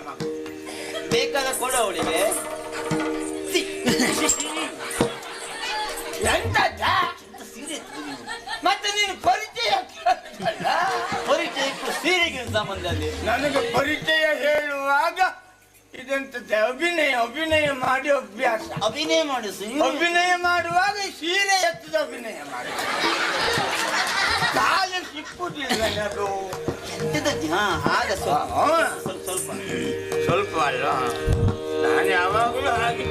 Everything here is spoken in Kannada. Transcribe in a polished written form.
ಮಗ. ಬೇಕಾದ ಕೊಡ ಅವಳಿಗೆ. ಎಂತದ ಸೀರೆ ಮತ್ತೆ ನೀನು ಪರಿಚಯ ಪರಿಚಯಕ್ಕೂ ಸೀರೆಗೆ ಸಂಬಂಧ ಅಲ್ಲಿ. ನನಗೆ ಪರಿಚಯ ಹೇಳುವಾಗ ಇದೆಂತದ್ದು ಅಭಿನಯ ಮಾಡಿ ಅಭ್ಯಾಸ. ಅಭಿನಯ ಮಾಡು ಅಭಿನಯ ಮಾಡುವಾಗ ಸೀರೆ ಎತ್ತದ ಅಭಿನಯ ಮಾಡಿ ಕಾಲ ಸಿಕ್ಕುದಿಲ್ಲ ಅದು. ಎಂತದಜ್ಜಿ? ಹಾಗೆ ಸ್ವಲ್ಪ ಸ್ವಲ್ಪ ಅಲ್ಲ, ನಾನು ಯಾವಾಗಲೂ ಹಾಗೆ.